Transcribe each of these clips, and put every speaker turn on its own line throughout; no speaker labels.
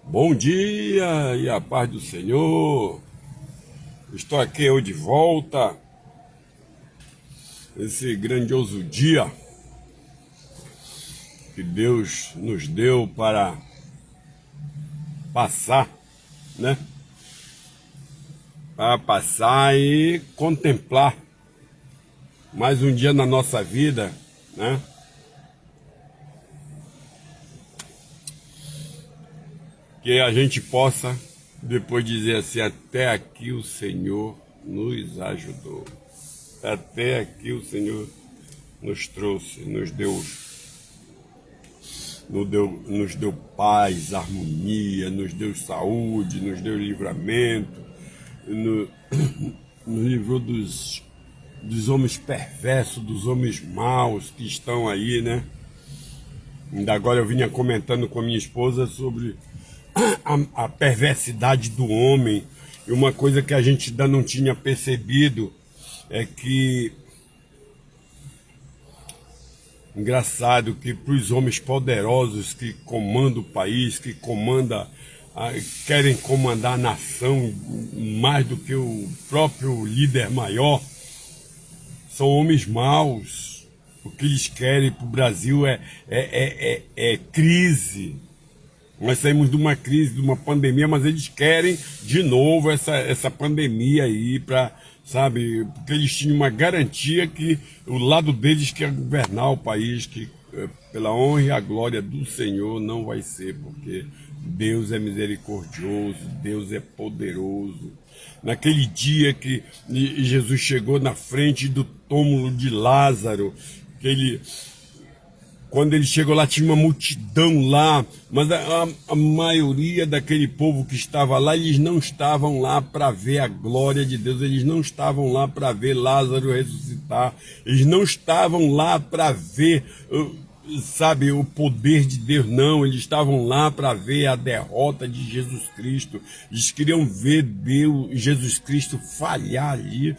Bom dia e a paz do Senhor. Estou aqui eu de volta, esse grandioso dia que Deus nos deu para passar, né? Para passar e contemplar mais um dia na nossa vida, né? Que a gente possa depois dizer assim: até aqui o Senhor nos ajudou. Até aqui o Senhor nos trouxe, nos deu paz, harmonia, nos deu saúde, nos deu livramento, no- nos livrou dos homens perversos, dos homens maus que estão aí, né? Ainda agora eu vinha comentando com a minha esposa sobre a perversidade do homem, e uma coisa que a gente ainda não tinha percebido é que, engraçado, que para os homens poderosos que comandam o país, querem comandar a nação mais do que o próprio líder maior, são homens maus. O que eles querem para o Brasil é crise. Nós saímos de uma crise, de uma pandemia, mas eles querem de novo essa pandemia aí, sabe? Porque eles tinham uma garantia que o lado deles quer governar o país, que pela honra e a glória do Senhor não vai ser, porque Deus é misericordioso, Deus é poderoso. Naquele dia que Jesus chegou na frente do túmulo de Lázaro, quando ele chegou lá, tinha uma multidão lá, mas a maioria daquele povo que estava lá, eles não estavam lá para ver a glória de Deus, eles não estavam lá para ver Lázaro ressuscitar, eles não estavam lá para ver, sabe, o poder de Deus, não, eles estavam lá para ver a derrota de Jesus Cristo, eles queriam ver Jesus Cristo falhar ali.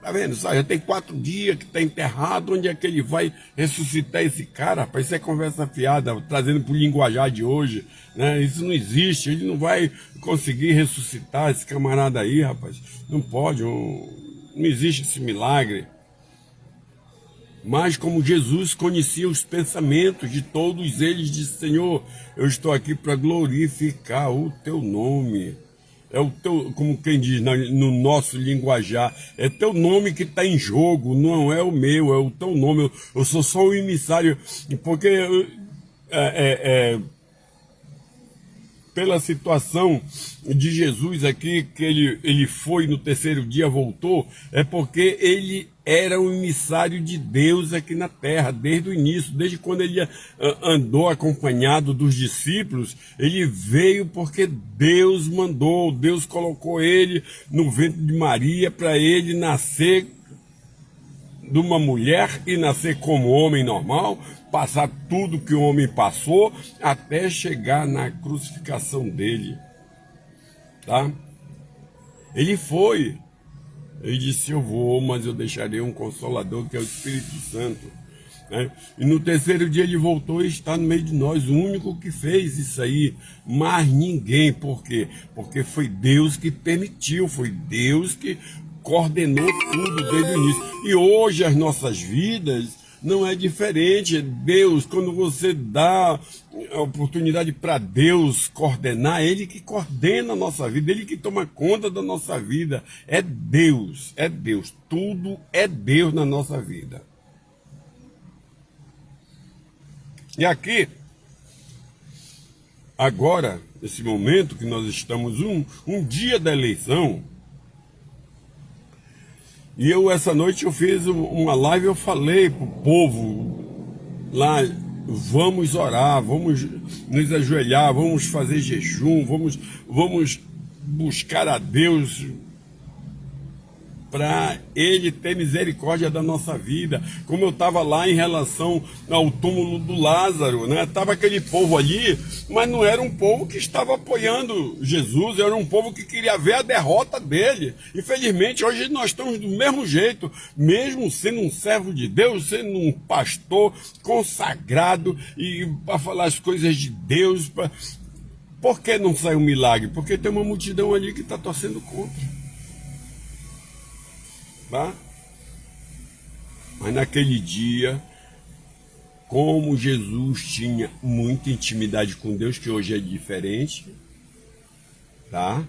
Tá vendo? Já tem 4 dias que está enterrado. Onde é que ele vai ressuscitar esse cara? Rapaz, isso é conversa fiada, trazendo para o linguajar de hoje, né? Isso não existe. Ele não vai conseguir ressuscitar esse camarada aí, rapaz. Não pode, não existe esse milagre. Mas como Jesus conhecia os pensamentos de todos eles, disse: Senhor, eu estou aqui para glorificar o teu nome. É o teu, como quem diz no nosso linguajar, é teu nome que está em jogo, não é o meu, é o teu nome. Eu sou só o emissário, porque pela situação de Jesus aqui, que ele foi no terceiro dia, voltou, é porque ele era o emissário de Deus aqui na terra, desde o início, desde quando ele andou acompanhado dos discípulos, ele veio porque Deus mandou, Deus colocou ele no ventre de Maria para ele nascer de uma mulher e nascer como homem normal, passar tudo que o homem passou, até chegar na crucificação dele, tá? Ele foi, ele disse: eu vou, mas eu deixarei um consolador, que é o Espírito Santo, né? E no terceiro dia ele voltou e está no meio de nós, o único que fez isso aí, mas ninguém. Por quê? Porque foi Deus que permitiu, foi Deus que coordenou tudo desde o início. E hoje as nossas vidas não é diferente. Deus, quando você dá a oportunidade para Deus coordenar, Ele que coordena a nossa vida, Ele que toma conta da nossa vida. É Deus, tudo é Deus na nossa vida. E aqui, agora, nesse momento que nós estamos, um dia da eleição, e essa noite eu fiz uma live, eu falei pro povo lá: vamos orar, vamos nos ajoelhar, vamos fazer jejum, vamos buscar a Deus para Ele ter misericórdia da nossa vida. Como eu estava lá em relação ao túmulo do Lázaro, né? Estava aquele povo ali, mas não era um povo que estava apoiando Jesus, era um povo que queria ver a derrota dele. Infelizmente, hoje nós estamos do mesmo jeito, mesmo sendo um servo de Deus, sendo um pastor consagrado e para falar as coisas de Deus, Por que não sai um milagre? Porque tem uma multidão ali que está torcendo contra. Tá? Mas naquele dia, como Jesus tinha muita intimidade com Deus, que hoje é diferente, tá?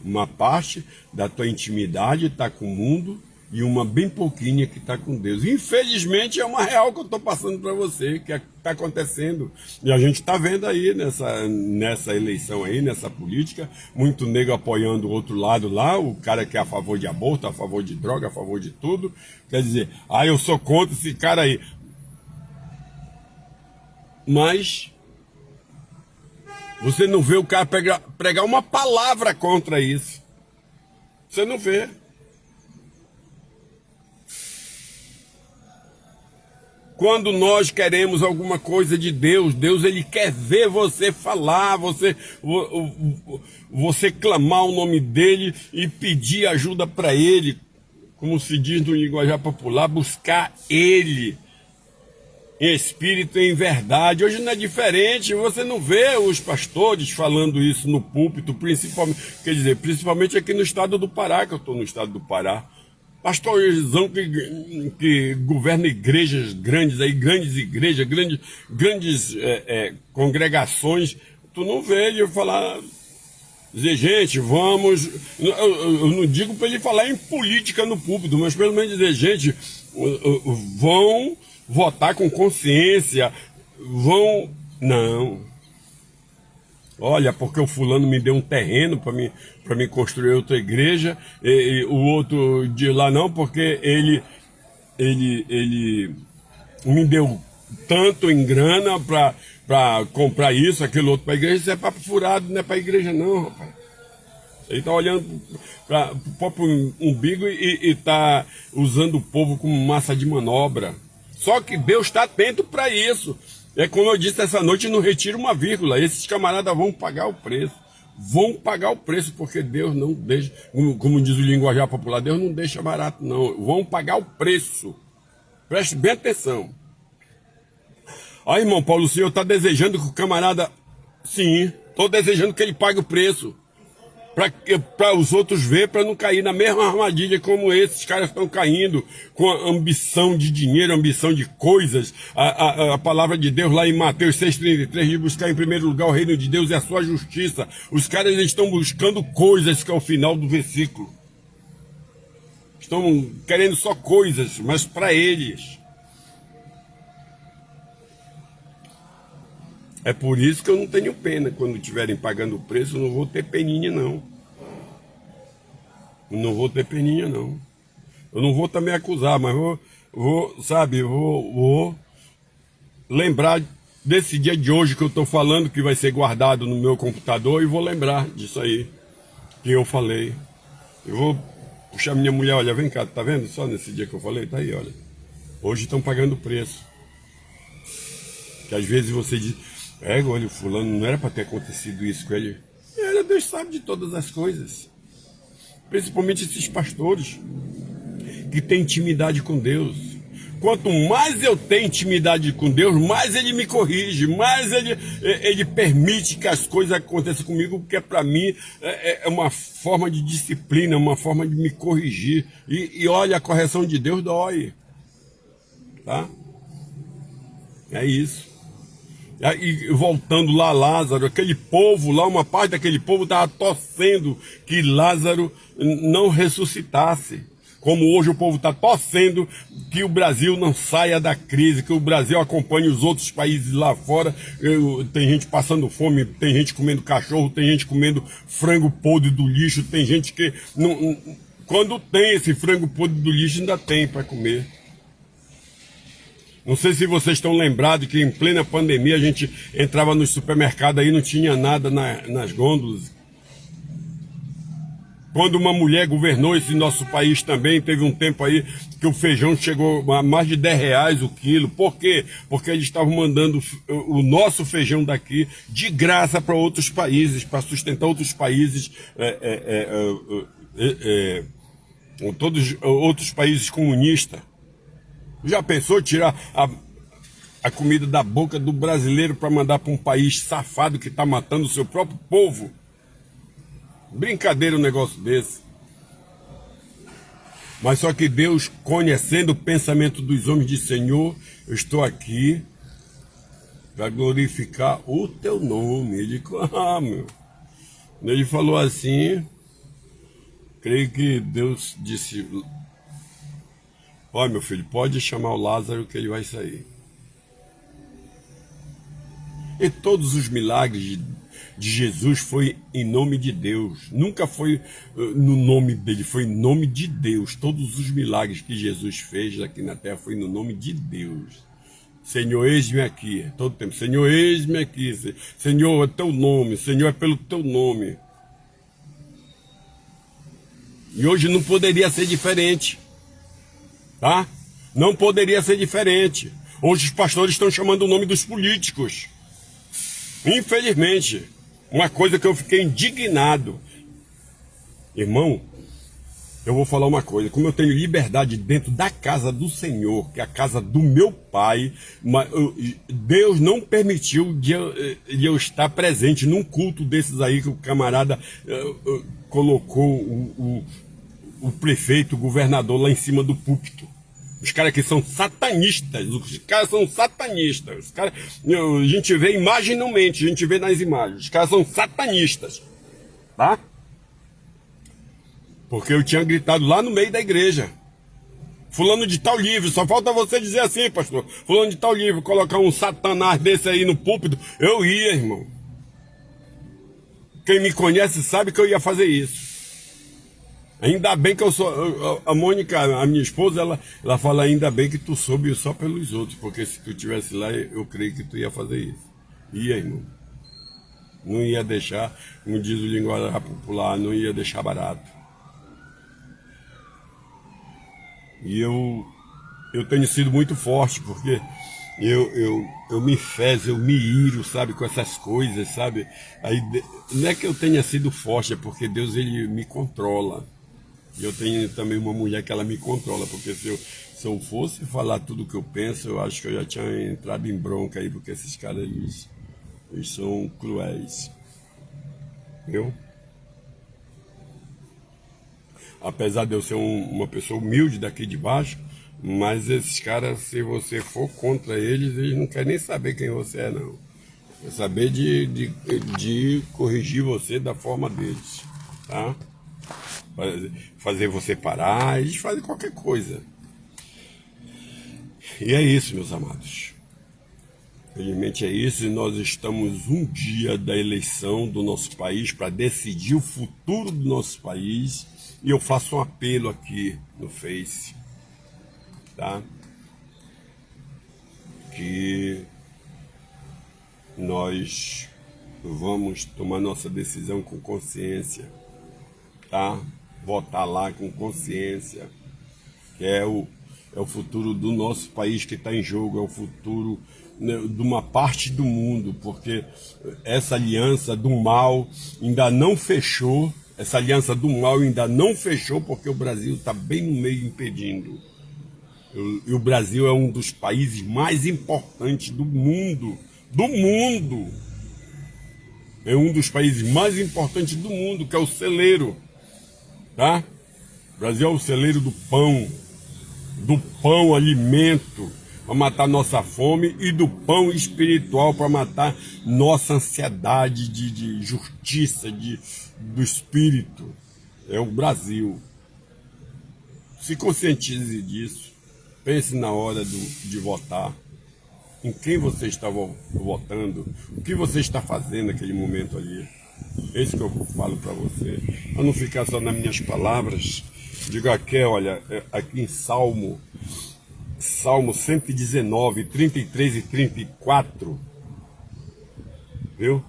Uma parte da tua intimidade está com o mundo e uma bem pouquinha que está com Deus. Infelizmente é uma real que eu estou passando para você, que está acontecendo. E a gente está vendo aí nessa eleição aí, nessa política, muito negro apoiando o outro lado lá, o cara que é a favor de aborto, a favor de droga, a favor de tudo. Quer dizer, eu sou contra esse cara aí. Mas você não vê o cara pregar uma palavra contra isso. Você não vê. Quando nós queremos alguma coisa de Deus, Deus ele quer ver você falar, você clamar o nome dele e pedir ajuda para ele, como se diz no linguajar popular, buscar ele em espírito e em verdade. Hoje não é diferente, você não vê os pastores falando isso no púlpito, principalmente aqui no estado do Pará, que eu estou no estado do Pará. Pastorzão que governa igrejas grandes, aí, grandes igrejas, grandes congregações, tu não vê ele falar, dizer, gente, vamos... Eu não digo para ele falar em política no púlpito, mas pelo menos dizer, gente, vão votar com consciência, vão... Não. Olha, porque o fulano me deu um terreno para mim construir outra igreja, e o outro de lá não, porque ele me deu tanto em grana para comprar isso, aquilo outro para a igreja. Isso é papo furado, não é para a igreja não, rapaz. Ele está olhando para o próprio umbigo e está usando o povo como massa de manobra. Só que Deus está atento para isso. É como eu disse essa noite no Retiro, uma vírgula. Esses camaradas vão pagar o preço. Vão pagar o preço, porque Deus não deixa, como diz o linguajar popular, Deus não deixa barato, não. Vão pagar o preço. Preste bem atenção. Irmão Paulo, o senhor está desejando que o camarada... Sim, estou desejando que ele pague o preço. Para os outros ver, para não cair na mesma armadilha como esses caras estão caindo, com a ambição de dinheiro, ambição de coisas. A palavra de Deus lá em Mateus 6,33 diz: buscar em primeiro lugar o reino de Deus e a sua justiça. Os caras estão buscando coisas, que é o final do versículo. Estão querendo só coisas, mas para eles. É por isso que eu não tenho pena. Quando estiverem pagando o preço, eu não vou ter peninha, não. Eu não vou ter peninha, não. Eu não vou também acusar, mas vou lembrar desse dia de hoje que eu estou falando, que vai ser guardado no meu computador, e vou lembrar disso aí, que eu falei. Eu vou puxar minha mulher, olha, vem cá, tá vendo? Só nesse dia que eu falei, tá aí, olha. Hoje estão pagando o preço. Que às vezes você diz... olha, o fulano não era para ter acontecido isso com ele. Deus sabe de todas as coisas. Principalmente esses pastores que têm intimidade com Deus. Quanto mais eu tenho intimidade com Deus, mais Ele me corrige, mais Ele permite que as coisas aconteçam comigo, porque para mim é uma forma de disciplina, uma forma de me corrigir. E olha, a correção de Deus dói. Tá? É isso. E voltando lá, Lázaro, aquele povo lá, uma parte daquele povo estava torcendo que Lázaro não ressuscitasse. Como hoje o povo está torcendo que o Brasil não saia da crise, que o Brasil acompanhe os outros países lá fora. Tem gente passando fome, tem gente comendo cachorro, tem gente comendo frango podre do lixo, tem gente que... quando tem esse frango podre do lixo, ainda tem para comer. Não sei se vocês estão lembrados que em plena pandemia a gente entrava no supermercado aí, não tinha nada nas gôndolas. Quando uma mulher governou esse nosso país também, teve um tempo aí que o feijão chegou a mais de R$10 o quilo. Por quê? Porque eles estavam mandando o nosso feijão daqui de graça para outros países, para sustentar outros países, todos outros países comunistas. Já pensou tirar a comida da boca do brasileiro para mandar para um país safado que está matando o seu próprio povo. Brincadeira um negócio desse. Mas só que Deus, conhecendo o pensamento dos homens, disse: Senhor, eu estou aqui para glorificar o teu nome. Ele meu. Ele falou assim, creio que Deus disse: olha, meu filho, pode chamar o Lázaro que ele vai sair. E todos os milagres de Jesus foi em nome de Deus. Nunca foi no nome dele, foi em nome de Deus. Todos os milagres que Jesus fez aqui na terra foi no nome de Deus. Senhor, eis-me aqui. Todo tempo, Senhor, eis-me aqui. Senhor, é teu nome. Senhor, é pelo teu nome. E hoje não poderia ser diferente. Tá? Não poderia ser diferente. Hoje os pastores estão chamando o nome dos políticos. Infelizmente, uma coisa que eu fiquei indignado. Irmão, eu vou falar uma coisa. Como eu tenho liberdade dentro da casa do Senhor, que é a casa do meu pai, Deus não permitiu de eu estar presente num culto desses aí que o camarada colocou o prefeito, o governador lá em cima do púlpito. Os caras aqui são satanistas, os caras são satanistas, os caras, a gente vê imagem não mente, a gente vê nas imagens, os caras são satanistas, tá? Porque eu tinha gritado lá no meio da igreja, fulano de tal livre, só falta você dizer assim, pastor, fulano de tal livre, colocar um satanás desse aí no púlpito, eu ia, irmão. Quem me conhece sabe que eu ia fazer isso. Ainda bem que eu sou... A Mônica, a minha esposa, ela fala: ainda bem que tu soube só pelos outros, porque se tu estivesse lá, eu creio que tu ia fazer isso. Ia, irmão. Não ia deixar, como diz o linguajar popular, não ia deixar barato. E eu tenho sido muito forte, porque eu me fezo, eu me iro, sabe, com essas coisas, sabe. Aí, não é que eu tenha sido forte, é porque Deus, ele me controla. E eu tenho também uma mulher que ela me controla, porque se eu fosse falar tudo o que eu penso, eu acho que eu já tinha entrado em bronca aí, porque esses caras, eles são cruéis. Viu? Apesar de eu ser uma pessoa humilde daqui de baixo, mas esses caras, se você for contra eles, eles não querem nem saber quem você é, não. Quer saber de corrigir você da forma deles, tá? Fazer você parar, eles fazem qualquer coisa. E é isso, meus amados. Felizmente é isso, e nós estamos um dia da eleição do nosso país para decidir o futuro do nosso país. E eu faço um apelo aqui no Face, tá? Que nós vamos tomar nossa decisão com consciência, tá? Votar lá com consciência, que é o futuro do nosso país que está em jogo, é o futuro, né, de uma parte do mundo, porque essa aliança do mal ainda não fechou, porque o Brasil está bem no meio impedindo. E o Brasil é um dos países mais importantes do mundo, é um dos países mais importantes do mundo, que é o celeiro. Tá? O Brasil é o celeiro do pão alimento para matar nossa fome, e do pão espiritual para matar nossa ansiedade de justiça, do espírito. É o Brasil. Se conscientize disso, pense na hora de votar, em quem você está votando, o que você está fazendo naquele momento ali. É isso que eu falo para você. Para não ficar só nas minhas palavras, digo aqui, olha, aqui em Salmo 119, 33 e 34, viu?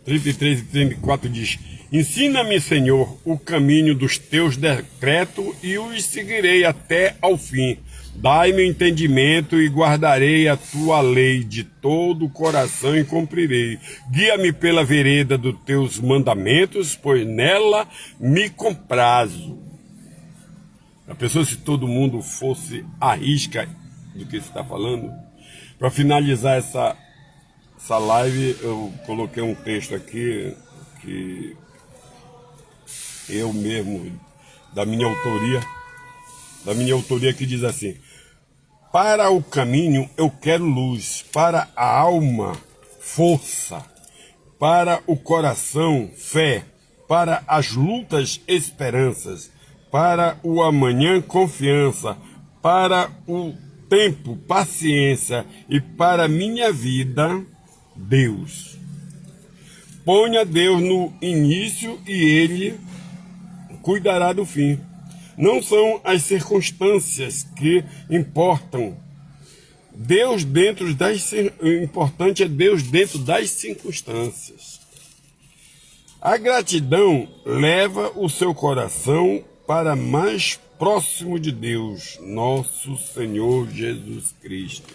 33 e 34 diz: ensina-me, Senhor, o caminho dos teus decretos e os seguirei até ao fim. Dai-me entendimento e guardarei a tua lei de todo o coração e cumprirei. Guia-me pela vereda dos teus mandamentos, pois nela me comprazo. A pessoa, se todo mundo fosse à risca do que você está falando, Para finalizar essa live, eu coloquei um texto aqui que eu mesmo, da minha autoria que diz assim: para o caminho eu quero luz, para a alma força, para o coração fé, para as lutas esperanças, para o amanhã confiança, para o tempo paciência e para a minha vida Deus. Ponha Deus no início e Ele cuidará do fim. Não são as circunstâncias que importam. O importante é Deus dentro das circunstâncias. A gratidão leva o seu coração para mais próximo de Deus, nosso Senhor Jesus Cristo.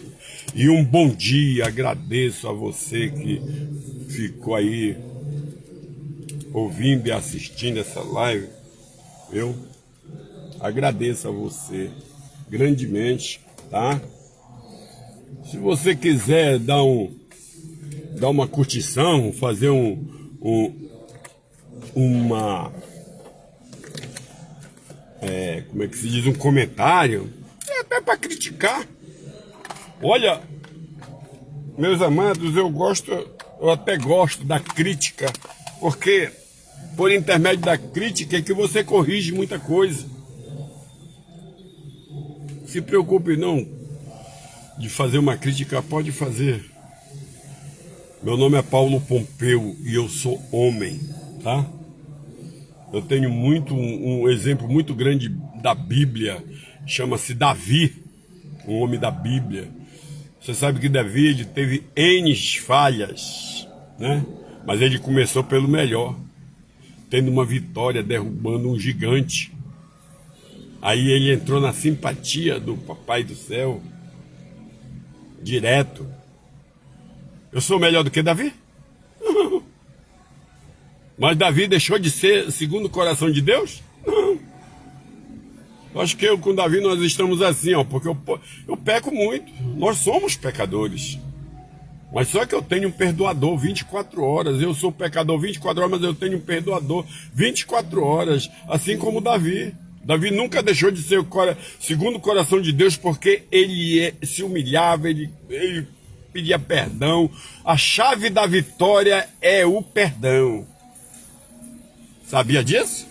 E um bom dia, agradeço a você que ficou aí ouvindo e assistindo essa live. Eu agradeço a você grandemente, tá? Se você quiser dar uma curtição, fazer como é que se diz, um comentário, até para criticar. Olha, meus amados, eu até gosto da crítica, porque por intermédio da crítica é que você corrige muita coisa. Se preocupe não de fazer uma crítica, pode fazer. Meu nome é Paulo Pompeu e eu sou homem, tá? Eu tenho um exemplo muito grande da Bíblia, chama-se Davi, um homem da Bíblia. Você sabe que Davi ele teve N falhas, né? Mas ele começou pelo melhor, tendo uma vitória, derrubando um gigante. Aí ele entrou na simpatia do Papai do Céu, direto. Eu sou melhor do que Davi? Mas Davi deixou de ser segundo o coração de Deus? Não. Acho que eu com Davi nós estamos assim, ó, porque eu peco muito. Nós somos pecadores. Mas só que eu tenho um perdoador 24 horas. Eu sou pecador 24 horas, mas eu tenho um perdoador 24 horas. Assim como Davi. Davi nunca deixou de ser segundo o coração de Deus, porque ele se humilhava, ele pedia perdão. A chave da vitória é o perdão. Sabia disso?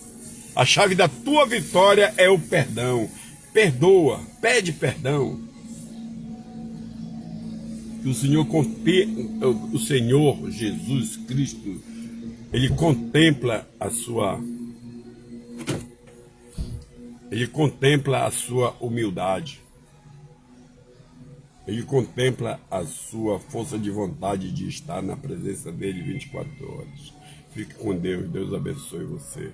A chave da tua vitória é o perdão. Perdoa, pede perdão. Que o Senhor Jesus Cristo, Ele contempla a sua humildade. Ele contempla a sua força de vontade de estar na presença dele 24 horas. Fique com Deus. Deus abençoe você.